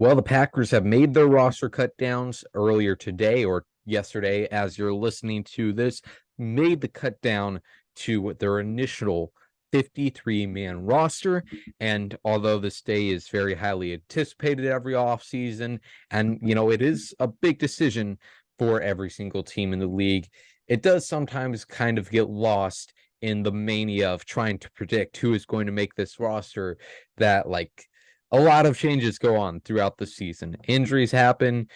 Well, the Packers have made their roster cut downs earlier today or yesterday, as you're listening to this, made the cut down to their initial 53-man roster. And although this day is very highly anticipated every offseason, and it is a big decision for every single team in the league, it does sometimes kind of get lost in the mania of trying to predict who is going to make this roster that a lot of changes go on throughout the season. Injuries happen,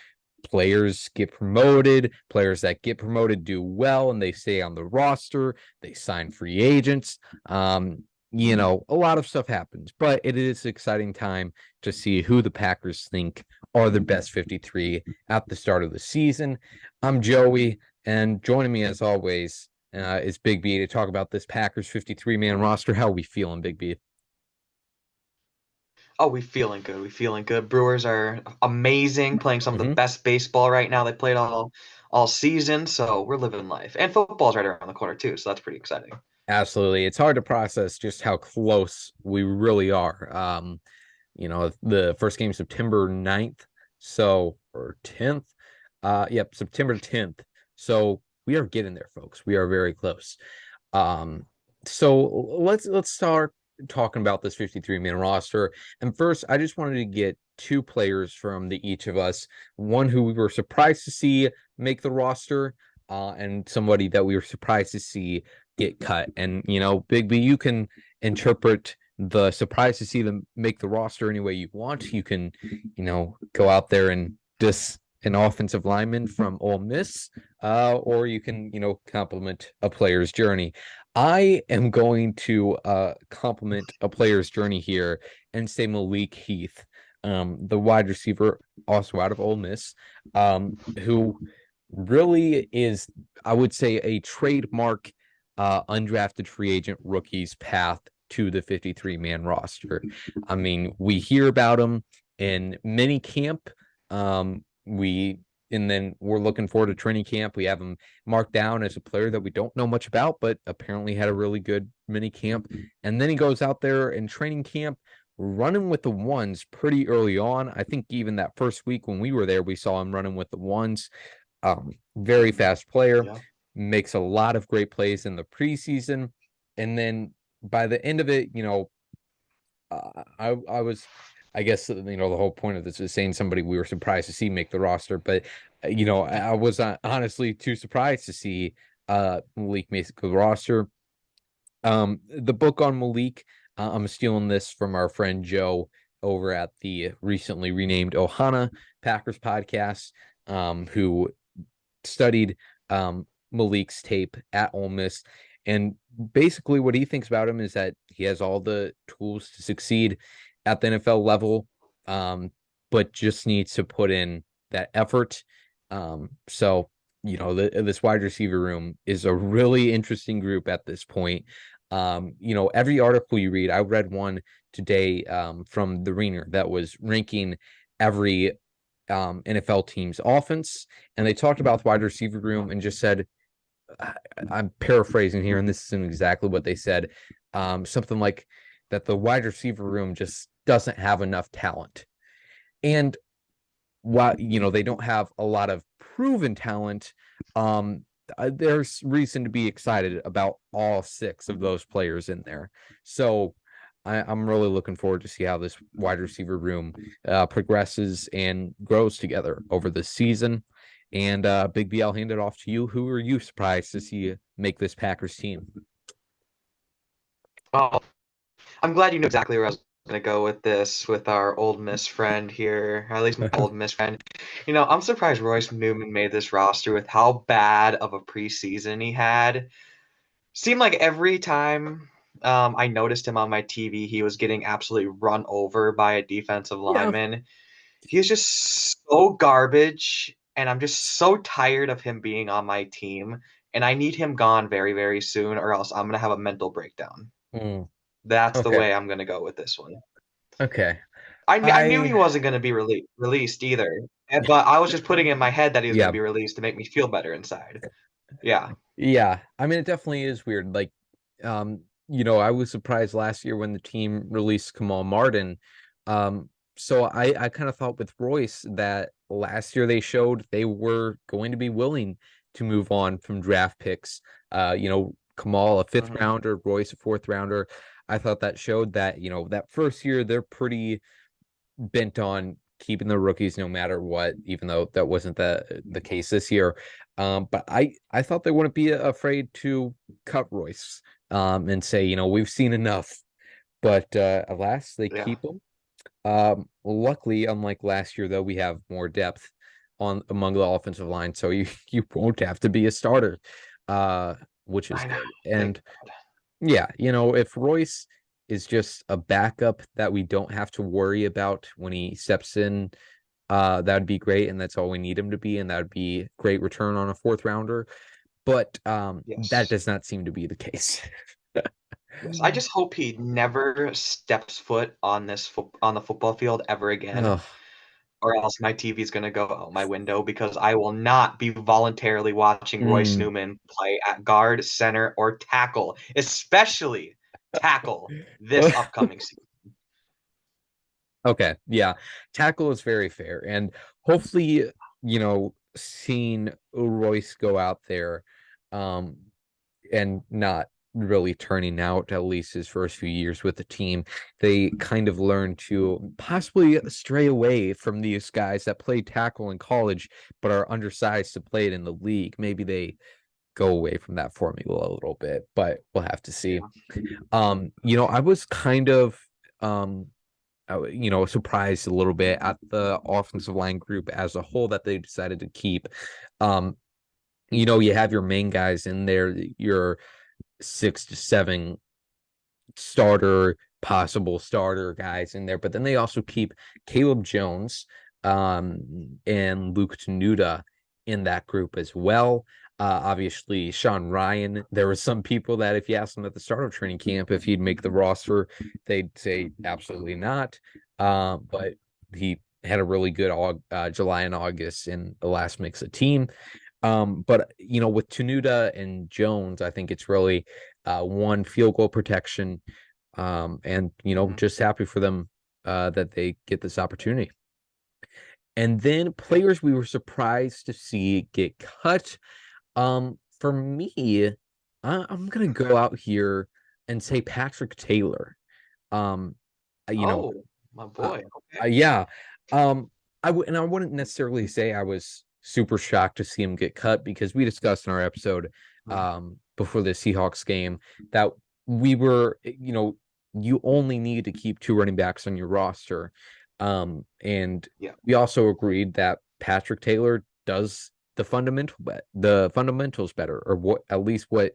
players get promoted, players that get promoted do well and they stay on the roster, they sign free agents. A lot of stuff happens, but it is an exciting time to see who the Packers think are the best 53 at the start of the season. I'm Joey, and joining me as always is Big B to talk about this Packers 53-man roster. How are we feeling, Big B? Oh, we feeling good. We feeling good. Brewers are amazing, playing some of the Mm-hmm. best baseball right now. They played all season, so we're living life. And football's right around the corner too, so that's pretty exciting. Absolutely. It's hard to process just how close we really are. The first game September 9th, or 10th. Yep, September 10th. So we are getting there, folks. We are very close. Um, so let's start talking about this 53-man roster. And first, I just wanted to get two players from each of us, one who we were surprised to see make the roster, and somebody that we were surprised to see get cut. And Big B, you can interpret the surprise to see them make the roster any way you want. You can, go out there and just an offensive lineman from Ole Miss, or you can, compliment a player's journey. I am going to compliment a player's journey here and say Malik Heath, the wide receiver, also out of Ole Miss, who really is, I would say, a trademark undrafted free agent rookie's path to the 53-man roster. I mean, we hear about him in mini camp. We and then we're looking forward to training camp. We have him marked down as a player that we don't know much about, but apparently had a really good mini camp. And then he goes out there in training camp running with the ones pretty early on. I think even that first week when we were there, we saw him running with the ones. Very fast player, Yeah. makes a lot of great plays in the preseason. And then by the end of it, I was, I guess, the whole point of this is saying somebody we were surprised to see make the roster, but I was honestly too surprised to see Malik make the roster. The book on Malik, I'm stealing this from our friend Joe over at the recently renamed Ohana Packers podcast, who studied Malik's tape at Ole Miss. And basically, what he thinks about him is that he has all the tools to succeed at the NFL level, but just needs to put in that effort. This wide receiver room is a really interesting group at this point. Every article you read, I read one today from the Ringer that was ranking every NFL team's offense, and they talked about the wide receiver room and just said, I'm paraphrasing here, and this isn't exactly what they said, something like that the wide receiver room just doesn't have enough talent. And while they don't have a lot of proven talent, there's reason to be excited about all six of those players in there. So I'm really looking forward to see how this wide receiver room progresses and grows together over the season. And Big B, I'll hand it off to you. Who are you surprised to see make this Packers team? Well, I'm glad you know exactly where I was gonna go with this with our old Miss friend here, or at least my old Miss friend. I'm surprised Royce Newman made this roster with how bad of a preseason he had. Seemed like every time I noticed him on my TV, he was getting absolutely run over by a defensive Yeah. lineman. He is just so garbage, and I'm just so tired of him being on my team. And I need him gone very, very soon, or else I'm gonna have a mental breakdown. Mm, That's the okay. way I'm gonna go with this one. Okay. I knew he I wasn't gonna be released either, but I was just putting in my head that he was gonna yeah. be released to make me feel better inside. Yeah. Yeah. I mean, it definitely is weird. I was surprised last year when the team released Kamal Martin. So I kind of thought with Royce that last year they showed they were going to be willing to move on from draft picks. Kamal, a fifth Hmm. rounder, Royce, a fourth rounder. I thought that showed that, that first year they're pretty bent on keeping the rookies no matter what, even though that wasn't the case this year. But I thought they wouldn't be afraid to cut Royce and say, we've seen enough. But alas, they Yeah, keep him. Luckily, unlike last year, though, we have more depth on among the offensive line, so you won't have to be a starter, uh, which is I know. good. Thank And yeah, if Royce is just a backup that we don't have to worry about when he steps in, that would be great, and that's all we need him to be, and that would be great return on a fourth rounder. But that yes. does not seem to be the case. Yes, I just hope he never steps foot on on the football field ever again, Ugh. or else my TV is gonna go out my window because I will not be voluntarily watching Royce Mm. Newman play at guard, center, or tackle, especially tackle this upcoming season. Okay, yeah. Tackle is very fair. And hopefully, seeing Royce go out there um and not really turning out at least his first few years with the team, they kind of learn to possibly stray away from these guys that play tackle in college but are undersized to play it in the league. Maybe they go away from that formula a little bit, but we'll have to see. Yeah. I was kind of um surprised a little bit at the offensive line group as a whole that they decided to keep. Um, you have your main guys in there, your 6 to 7 possible starter guys in there, but then they also keep Caleb Jones and Luke Tenuta in that group as well. Obviously, Sean Ryan. There were some people that if you asked him at the start of training camp if he'd make the roster, they'd say absolutely not. But he had a really good July and August in the last mix of team. But with Tenuta and Jones, I think it's really one field goal protection, and Mhm. just happy for them that they get this opportunity. And then players we were surprised to see get cut. For me, I'm gonna go out here and say Patrick Taylor. Um, you know, Oh, my uh, boy. Okay. yeah. I wouldn't necessarily say I was super shocked to see him get cut because we discussed in our episode Mhm. before the Seahawks game that we were, you only need to keep two running backs on your roster. And Yeah. we also agreed that Patrick Taylor does the fundamentals better, or what at least what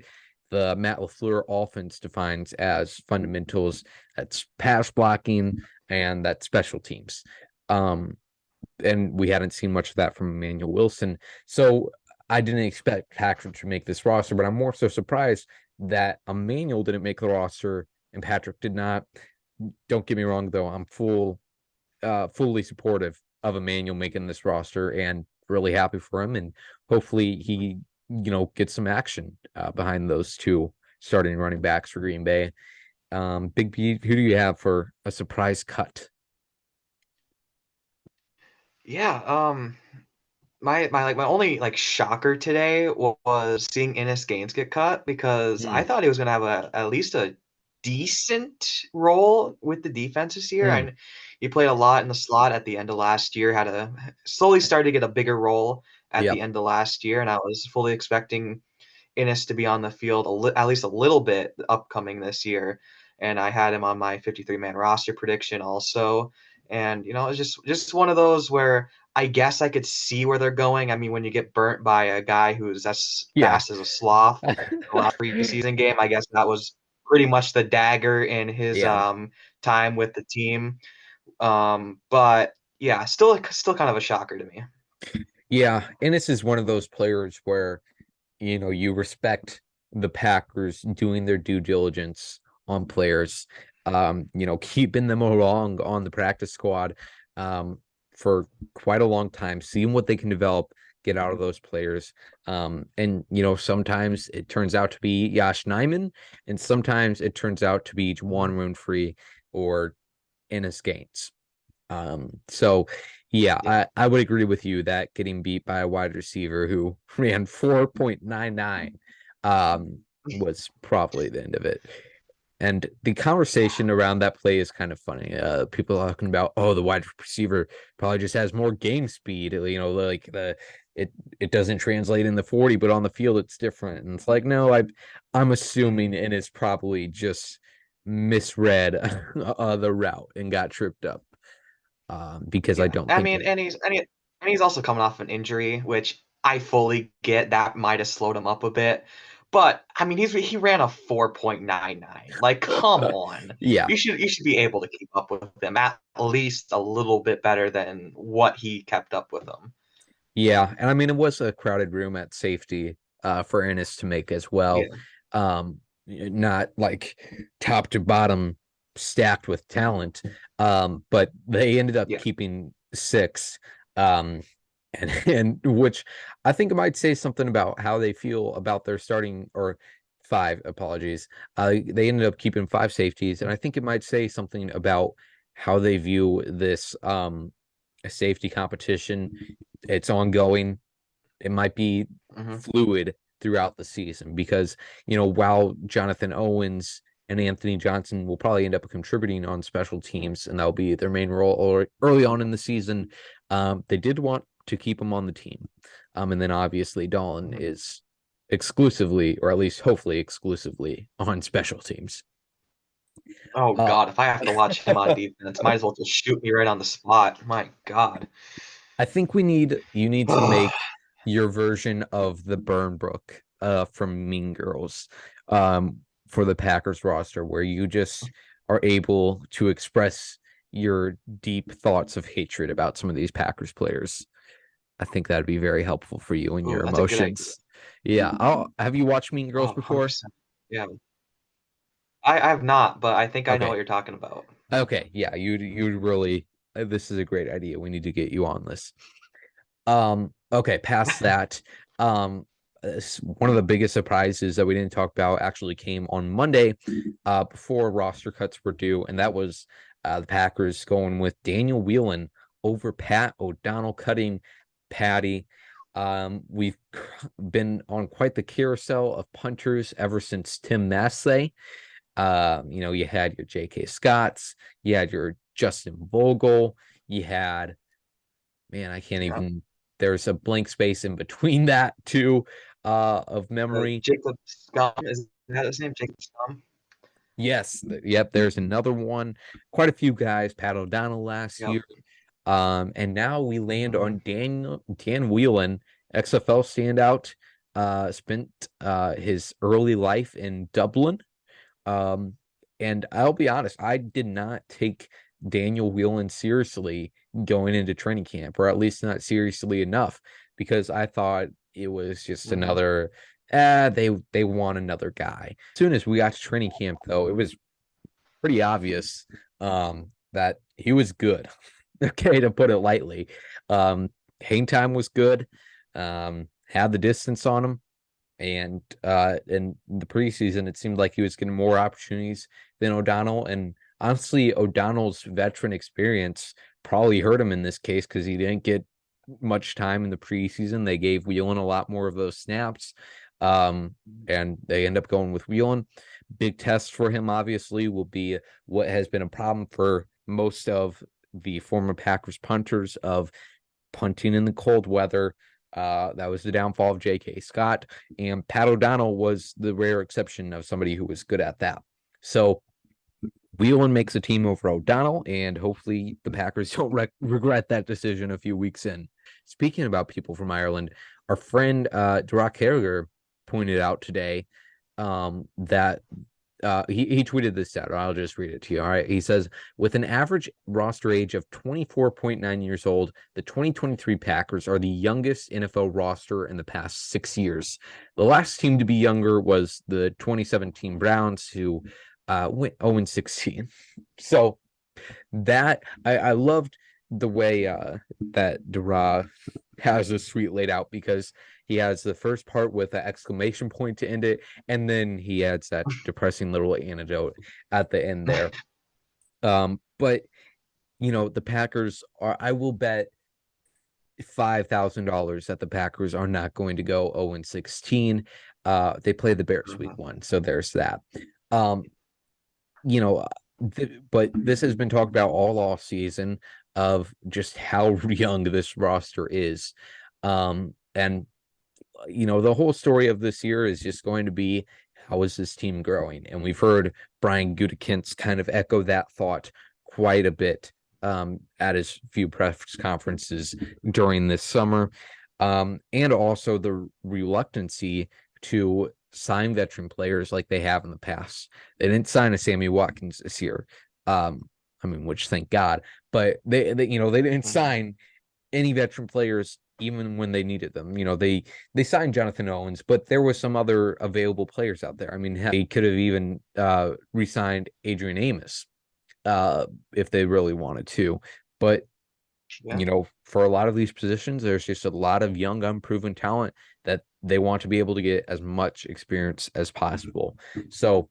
the Matt LaFleur offense defines as fundamentals. That's pass blocking and that special teams. Um, and we hadn't seen much of that from Emmanuel Wilson. So I didn't expect Patrick to make this roster, but I'm more so surprised that Emmanuel didn't make the roster and Patrick did not. Don't get me wrong, though. I'm fully supportive of Emmanuel making this roster and really happy for him. And hopefully he, gets some action behind those two starting running backs for Green Bay. Big B, who do you have for a surprise cut? Yeah. My only like shocker today was seeing Innis Gaines get cut because I Mm, thought he was gonna have at least a decent role with the defense this year. mm, And he played a lot in the slot at the end of last year, had a slowly started to get a bigger role at the yep. end of last year, and I was fully expecting Innis to be on the field at least a little bit upcoming this year. And I had him on my 53-man roster prediction also. And it's just one of those where I guess I could see where they're going. I mean, when you get burnt by a guy who's as Yeah. fast as a sloth the last preseason game, I guess that was pretty much the dagger in his Yeah. time with the team. But yeah, still kind of a shocker to me. Yeah. And this is one of those players where, you respect the Packers doing their due diligence on players, keeping them along on the practice squad for quite a long time, seeing what they can develop, get out of those players. And, sometimes it turns out to be Yash Nyman, and sometimes it turns out to be Juwan Winfrey or Ennis Gaines. So yeah, Yeah. I would agree with you that getting beat by a wide receiver who ran 4.99 was probably the end of it. And the conversation around that play is kind of funny. People are talking about, oh, the wide receiver probably just has more game speed. Like it doesn't translate in the 40, but on the field it's different. And it's like, no, I'm assuming, and it's probably just misread the route and got tripped up. Because I Yeah. don't I think mean, it. and he's also coming off an injury, which I fully get that might have slowed him up a bit. But I mean, he ran a 4.99. Like, come on. Yeah, You should be able to keep up with him at least a little bit better than what he kept up with him. yeah, and I mean it was a crowded room at safety for Ennis to make as well. Yeah. Not like top to bottom stacked with talent, but they ended up Yeah. keeping six, um, and which I think it might say something about how they feel about their starting or five. Apologies. They ended up keeping five safeties, and I think it might say something about how they view this a safety competition. It's ongoing. It might be Hmm. fluid throughout the season because, while Jonathan Owens and Anthony Johnson will probably end up contributing on special teams, and that'll be their main role or early on in the season, they did want to keep him on the team. And then obviously Dolan Hmm. is exclusively, or at least hopefully exclusively, on special teams. Oh Uh, God, if I have to watch him on defense, might as well just shoot me right on the spot. My God. I think you need to make your version of the burn book from Mean Girls for the Packers roster where you just are able to express your deep thoughts of hatred about some of these Packers players. I think that'd be very helpful for you and Oh, your that's a good idea. emotions. Yeah. Have you watched Mean Oh, Girls before? 100%. Yeah. I have not, but I think I know what Okay. you're talking about. Okay. Yeah, you'd really this is a great idea. We need to get you on this. Okay, past that, one of the biggest surprises that we didn't talk about actually came on Monday, before roster cuts were due, and that was the Packers going with Daniel Whelan over Pat O'Donnell, cutting Patty. We've been on quite the carousel of punters ever since Tim Massey. You had your J.K. Scotts, you had your Justin Vogel, you had, man, I can't Yeah. even. There's a blank space in between that too, of memory. Jacob Scum, is that his name? Jacob Scum? Yes, yep. There's another one. Quite a few guys. Pat O'Donnell last Yep. year, and now we land Hmm. on Dan Whelan, XFL standout. Spent his early life in Dublin. Um, and I'll be honest, I did not take Daniel Whelan seriously going into training camp, or at least not seriously enough, because I thought it was just Hmm. another, they want another guy. As soon as we got to training camp, though, it was pretty obvious that he was good. Okay, to put it lightly. Hang time was good. Had the distance on him, and in the preseason, it seemed like he was getting more opportunities than O'Donnell. And honestly, O'Donnell's veteran experience probably hurt him in this case because he didn't get much time in the preseason. They gave Whelan a lot more of those snaps. And they end up going with Whelan. Big test for him, obviously, will be what has been a problem for most of the former Packers punters of punting in the cold weather. That was the downfall of J.K. Scott, and Pat O'Donnell was the rare exception of somebody who was good at that. So Whelan makes a team over O'Donnell, and hopefully the Packers don't regret that decision a few weeks in. Speaking about people from Ireland, our friend Durock Carriger pointed out today that he tweeted this out. I'll just read it to you. All right. He says, with an average roster age of 24.9 years old, the 2023 Packers are the youngest NFL roster in the past 6 years. The last team to be younger was the 2017 Browns, who went 0-16. So that I loved the way that Dara has the suite laid out, because he has the first part with an exclamation point to end it, and then he adds that depressing little anecdote at the end there. But the Packers are, I will bet $5,000 that the Packers are not going to go 0-16. They play the Bears week Mhm. one, so there's that. Um, you know, but this has been talked about all off season of just how young this roster is. And the whole story of this year is just going to be how is this team growing? And we've heard Brian Gutekunst kind of echo that thought quite a bit at his few press conferences during this summer. And also the reluctancy to sign veteran players like they have in the past. They didn't sign a Sammy Watkins this year. I mean, which thank God, but they didn't Mhm. sign any veteran players even when they needed them. They signed Jonathan Owens, but there was some other available players out there. I mean, they could have even re-signed Adrian Amos if they really wanted to. But Yeah. for a lot of these positions, there's just a lot of young, unproven talent that they want to be able to get as much experience as possible. So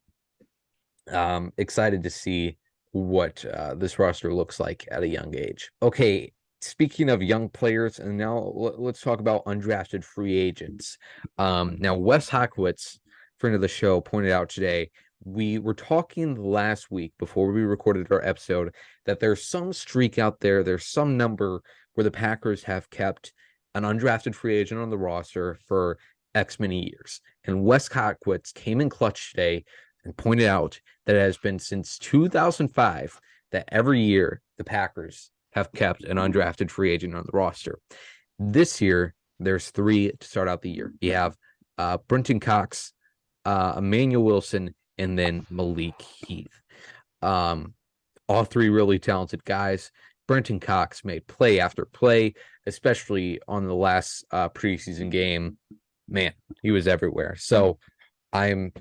excited to see what this roster looks like at a young age. Okay, speaking of young players, and now let's talk about undrafted free agents. Now, Wes Hockwitz, friend of the show, pointed out today. We were talking last week before we recorded our episode that there's some streak out there, there's some number where the Packers have kept an undrafted free agent on the roster for X many years. And Wes Hockwitz came in clutch today and pointed out that it has been since 2005 that every year the Packers have kept an undrafted free agent on the roster. This year, there's three to start out the year. You have Brenton Cox, Emmanuel Wilson, and then Malik Heath. Um, all three really talented guys. Brenton Cox made play after play, especially on the last preseason game. Man, he was everywhere. So I'm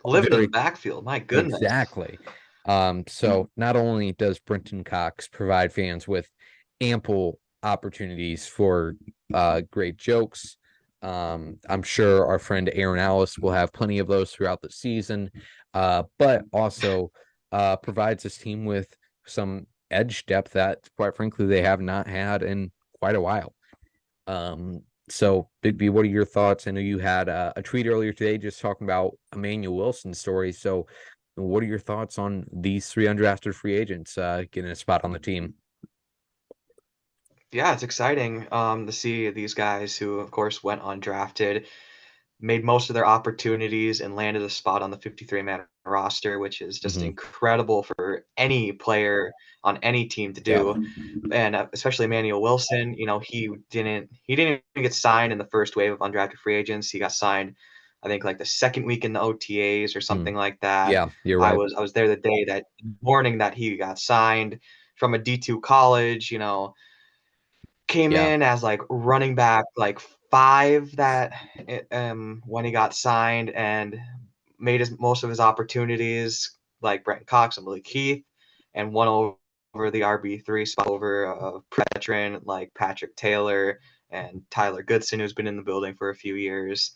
Living in the very backfield, my goodness. exactly. So not only does Brenton Cox provide fans with ample opportunities for great jokes, I'm sure our friend Aaron Alice will have plenty of those throughout the season, but also provides this team with some edge depth that, quite frankly, they have not had in quite a while. So Big B, what are your thoughts? I know you had a tweet earlier today just talking about Emmanuel Wilson's story. So what are your thoughts on these three undrafted free agents getting a spot on the team? Yeah, it's exciting to see these guys who, of course, went undrafted, made most of their opportunities, and landed a spot on the 53-man roster, which is just Hmm. incredible for any player on any team to Yeah. do. And especially Emmanuel Wilson, he didn't even get signed in the first wave of undrafted free agents. He got signed, I think, like the second week in the OTAs or Hmm. something like that. Yeah, you're I right. was I was there the day that morning that he got signed from a D2 college. Came Yeah. in as like running back like 5 when he got signed and made his most of his opportunities like Brent Cox and Malik Heath and won over the RB3 spot over a veteran like Patrick Taylor and Tyler Goodson, who's been in the building for a few years.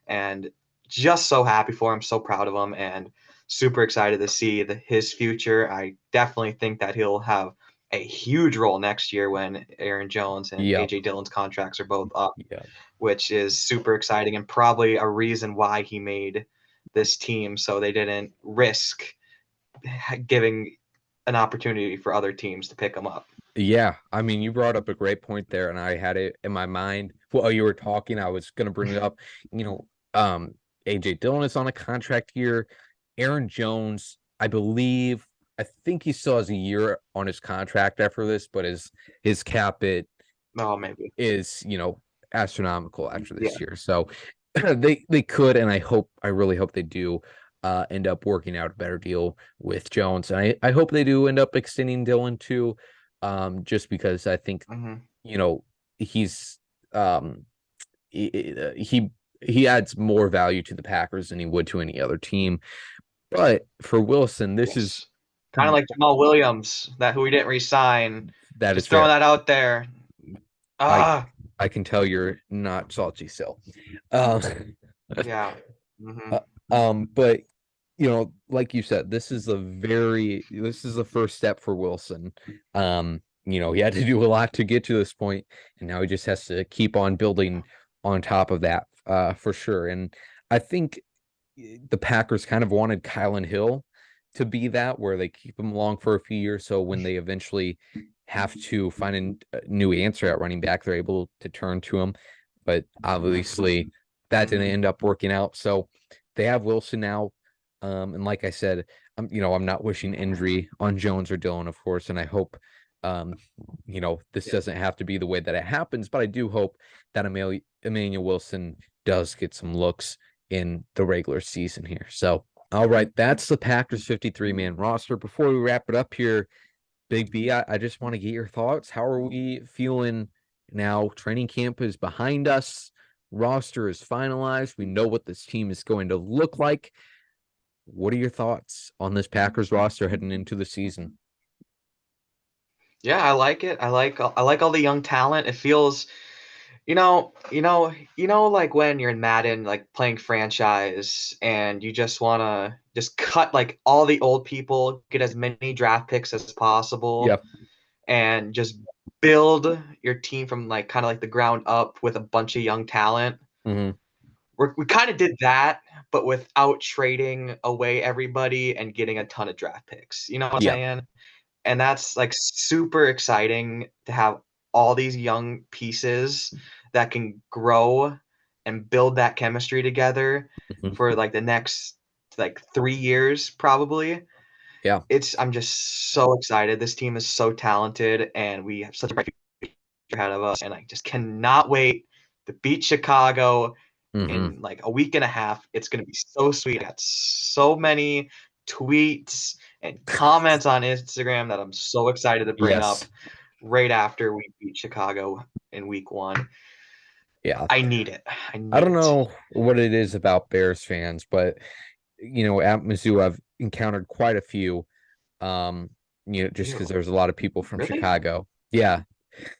And just so happy for him, so proud of him, and super excited to see his future. I definitely think that he'll have a huge role next year when Aaron Jones and Yep. AJ Dillon's contracts are both up, Yeah. which is super exciting and probably a reason why he made this team so they didn't risk giving an opportunity for other teams to pick him up. Yeah, I mean, you brought up a great point there, and I had it in my mind while you were talking. I was going to bring it up. You know, um, AJ Dillon is on a contract here. Aaron Jones, I think he still has a year on his contract after this, but his cap it Oh, maybe. is astronomical after Yeah. this year. So they could, and I really hope they do end up working out a better deal with Jones. And I hope they do end up extending Dillon too, just because I think Hmm. you know he's um he he adds more value to the Packers than he would to any other team. But for Wilson, this is Yes. Kind of like Jamal Williams, that who we didn't re-sign. that is Just throwing fair. that out there. I Ah, I can tell you're not salty still. Um, yeah. Hmm. but like you said, this is the first step for Wilson. He had to do a lot to get to this point, and now he just has to keep on building on top of that, for sure. And I think the Packers kind of wanted Kylan Hill to be that, where they keep him along for a few years, so when they eventually have to find a new answer at running back, they're able to turn to him. But obviously, that didn't Hmm. end up working out. So they have Wilson now. And like I said, I'm not wishing injury on Jones or Dillon, of course, and I hope, um, this Yeah. doesn't have to be the way that it happens, but I do hope that Emmanuel Wilson does get some looks in the regular season here. So, all right, that's the Packers 53-man roster. Before we wrap it up here, Big B, I just want to get your thoughts. How are we feeling now? Training camp is behind us. Roster is finalized. We know what this team is going to look like. What are your thoughts on this Packers roster heading into the season? Yeah, I like it. I like all the young talent. It feels, like when you're in Madden, like playing franchise, and you just wanna just cut like all the old people, get as many draft picks as possible, Yep. and just build your team from like kind of like the ground up with a bunch of young talent. Hmm. We kind of did that, but without trading away everybody and getting a ton of draft picks. You know what I'm Yeah. saying? And that's like super exciting to have all these young pieces that can grow and build that chemistry together Hmm. for like the next like 3 years probably. Yeah. I'm just so excited. This team is so talented and we have such a bright future ahead of us. And I just cannot wait to beat Chicago Hmm. in like a week and a half. It's gonna be so sweet. I got so many tweets and comments on Instagram that I'm so excited to bring up Yes. right after we beat Chicago in week one. Yeah. I need it. I I need don't it. know what it is about Bears fans, but at Mizzou, I've encountered quite a few. Um, just because Ew. there's a lot of people from Really? Chicago. Yeah.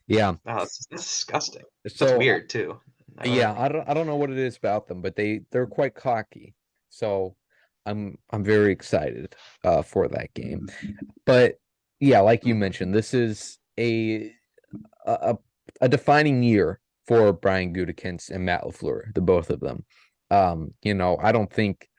Yeah. Oh, that's disgusting. That's So weird too. yeah, Never. I don't know what it is about them, but they're quite cocky. So I'm very excited for that game. But yeah, like you mentioned, this is a, a defining year for Brian Gutekunst and Matt LaFleur, the both of them. I don't think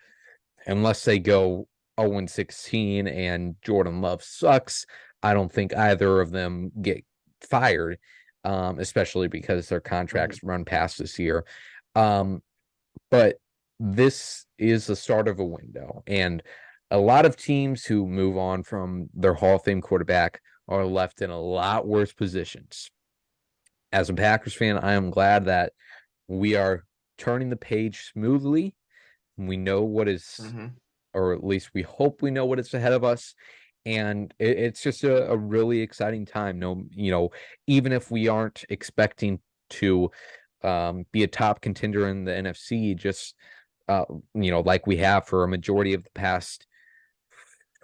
unless they go 0-16 and Jordan Love sucks, I don't think either of them get fired, especially because their Mhm. contracts run past this year. Um, but this is the start of a window, and a lot of teams who move on from their Hall of Fame quarterback are left in a lot worse positions. As a Packers fan, I am glad that we are turning the page smoothly. We know what is, Mhm. or at least we hope we know what is ahead of us. And it's just a really exciting time. No, even if we aren't expecting to be a top contender in the NFC, just uh, like we have for a majority of the past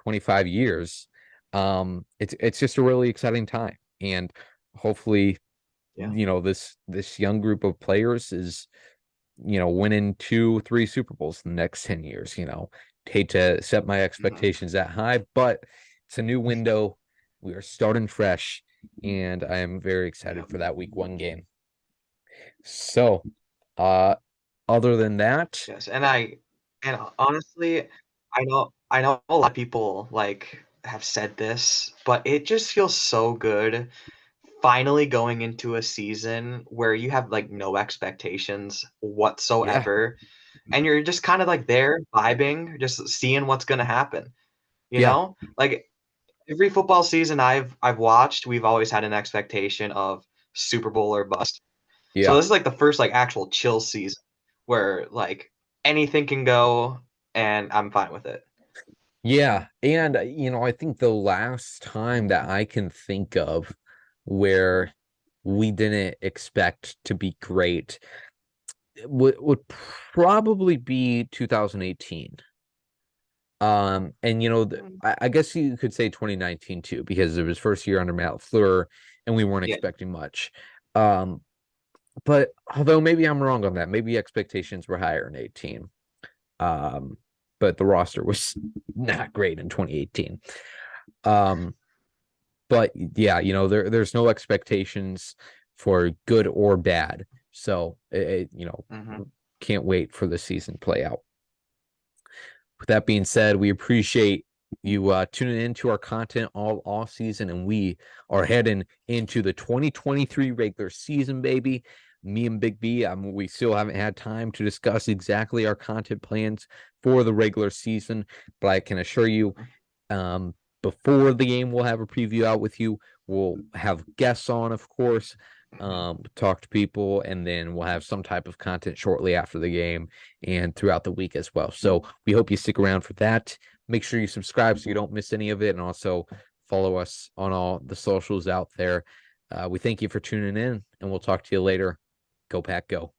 25 years, it's just a really exciting time. And hopefully, Yeah. this young group of players is winning 2, 3 Super Bowls in the next 10 years. Hate to set my Mhm. expectations that high, but it's a new window. We are starting fresh, and I am very excited Yeah. for that week one game. So, uh, other than that, Yes. And honestly, I know a lot of people like have said this, but it just feels so good finally going into a season where you have like no expectations yeah, whatsoever and you're just kind of like there vibing, just seeing what's going to happen, you yeah, know? Like every football season I've watched, we've always had an expectation of Super Bowl or bust. So yeah, this is like the first like actual chill season where like anything can go and I'm fine with it. yeah. And, I think the last time that I can think of where we didn't expect to be great would probably be 2018. And Mm, I guess you could say 2019 too, because it was first year under Matt LaFleur, and we weren't yeah. expecting much. Um, but although maybe I'm wrong on that, maybe expectations were higher in 18. Um, but the roster was not great in 2018. Um, but yeah, there's no expectations for good or bad. So Hmm. can't wait for the season to play out. With that being said, we appreciate you tuning into our content all off season, and we are heading into the 2023 regular season, baby. Me and Big B, we still haven't had time to discuss exactly our content plans for the regular season, but I can assure you, um, before the game, we'll have a preview out with you. We'll have guests on, of course, Hmm. talk to people, and then we'll have some type of content shortly after the game and throughout the week as well. So we hope you stick around for that. Make sure you subscribe so you don't miss any of it, and also follow us on all the socials out there. We thank you for tuning in, and we'll talk to you later. Go Pack, go.